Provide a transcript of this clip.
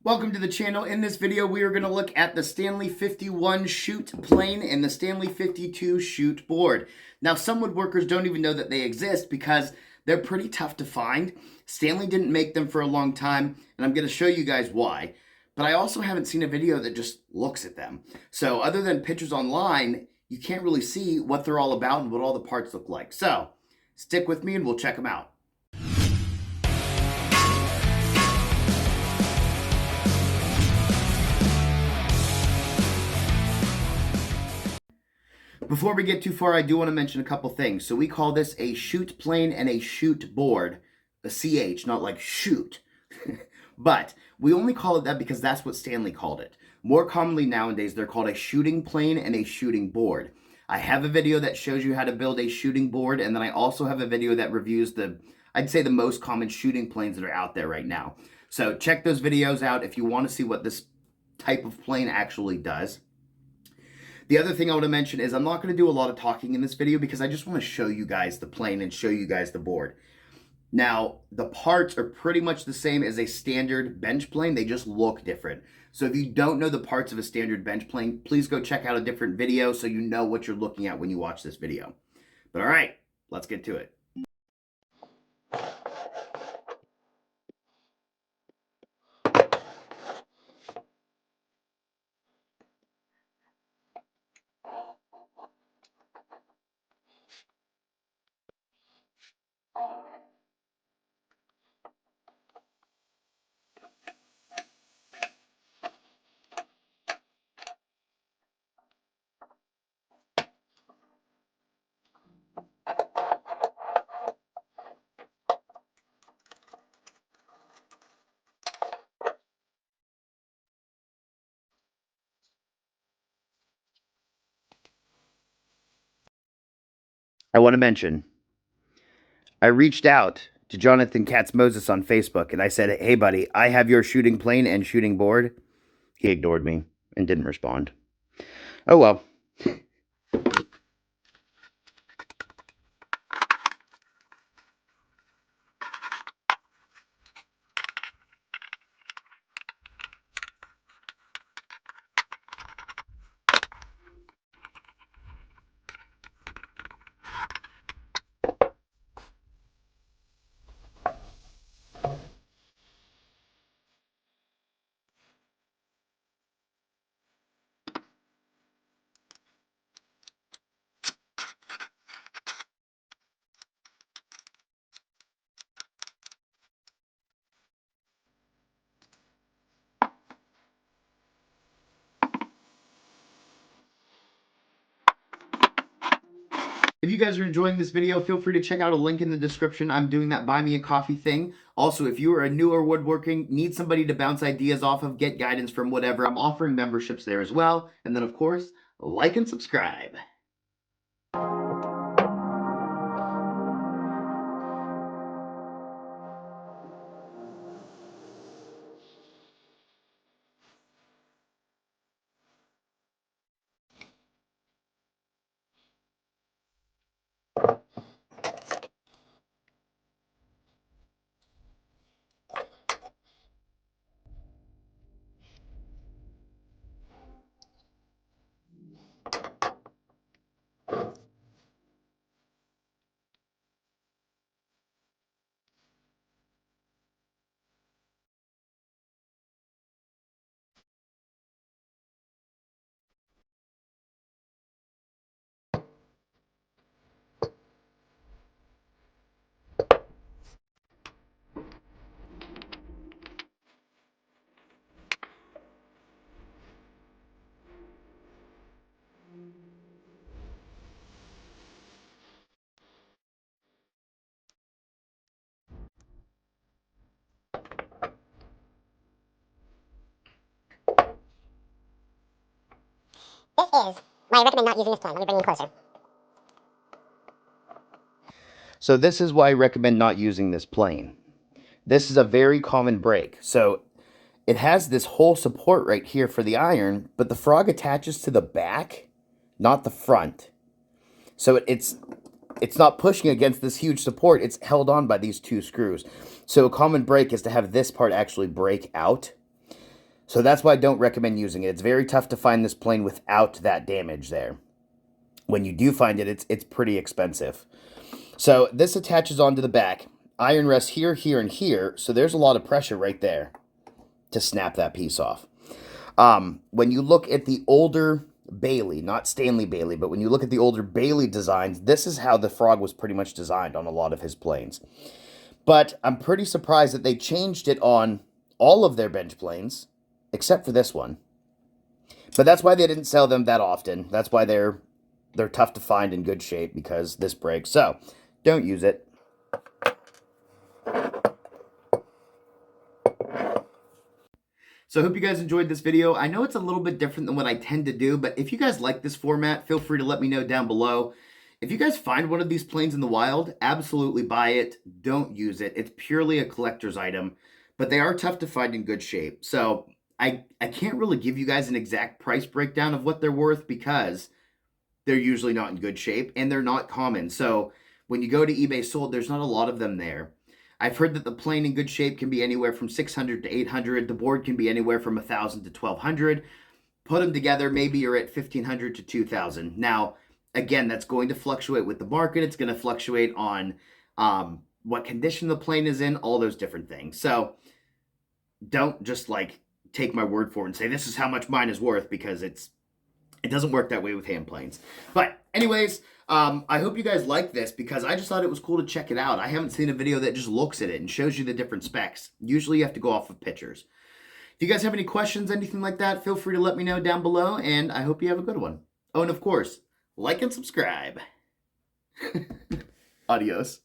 Welcome to the channel. In this video, we are going to look at the Stanley 51 Chute Plane and the Stanley 52 Chute Board. Now, some woodworkers don't even know that they exist because they're pretty tough to find. Stanley didn't make them for a long time, and I'm going to show you guys why. But I also haven't seen a video that just looks at them. So other than pictures online, you can't really see what they're all about and what all the parts look like. So stick with me and we'll check them out. Before we get too far, I do want to mention a couple things. So we call this a chute plane and a chute board, a CH, not like shoot. But we only call it that because that's what Stanley called it. More commonly nowadays, they're called a shooting plane and a shooting board. I have a video that shows you how to build a shooting board, and then I also have a video that reviews I'd say the most common shooting planes that are out there right now. So check those videos out if you want to see what this type of plane actually does. The other thing I want to mention is I'm not going to do a lot of talking in this video because I just want to show you guys the plane and show you guys the board. Now, the parts are pretty much the same as a standard bench plane. They just look different. So if you don't know the parts of a standard bench plane, please go check out a different video so you know what you're looking at when you watch this video. But all right, let's get to it. I want to mention, I reached out to Jonathan Katz-Moses on Facebook and I said, hey buddy, I have your shooting plane and shooting board. He ignored me and didn't respond. Oh well. If you guys are enjoying this video, feel free to check out a link in the description. I'm doing that buy me a coffee thing. Also, if you are a newer woodworking, need somebody to bounce ideas off of, get guidance from, whatever, I'm offering memberships there as well. And then, of course, like and subscribe. This is why I recommend not using this plane. Let me bring you closer. So this is why I recommend not using this plane. This is a very common break. So it has this whole support right here for the iron, but the frog attaches to the back, not the front. So it's not pushing against this huge support. It's held on by these two screws. So a common break is to have this part actually break out. So that's why I don't recommend using it. It's very tough to find this plane without that damage there. When you do find it, it's pretty expensive. So this attaches onto the back. Iron rests here, here, and here. So there's a lot of pressure right there to snap that piece off. When you look at the older Bailey, not Stanley Bailey, but when you look at the older Bailey designs, this is how the Frog was pretty much designed on a lot of his planes. But I'm pretty surprised that they changed it on all of their bench planes, except for this one. But that's why they didn't sell them that often. That's why they're tough to find in good shape, because this breaks. So don't use it. So I hope you guys enjoyed this video. I know it's a little bit different than what I tend to do, but if you guys like this format, feel free to let me know down below. If you guys find one of these planes in the wild, absolutely buy it. Don't use it. It's purely a collector's item, but they are tough to find in good shape. So I can't really give you guys an exact price breakdown of what they're worth, because they're usually not in good shape and they're not common. So when you go to eBay sold, there's not a lot of them there. I've heard that the plane in good shape can be anywhere from $600 to $800. The board can be anywhere from $1,000 to $1,200. Put them together, maybe you're at $1,500 to $2,000. Now, again, that's going to fluctuate with the market. It's going to fluctuate on what condition the plane is in, all those different things. So don't just like take my word for it and say this is how much mine is worth, because it doesn't work that way with hand planes. But anyways, I hope you guys like this, because I just thought it was cool to check it out. I haven't seen a video that just looks at it and shows you the different specs. Usually you have to go off of pictures. If you guys have any questions, anything like that, feel free to let me know down below, and I hope you have a good one. Oh, and of course, like and subscribe. Adios.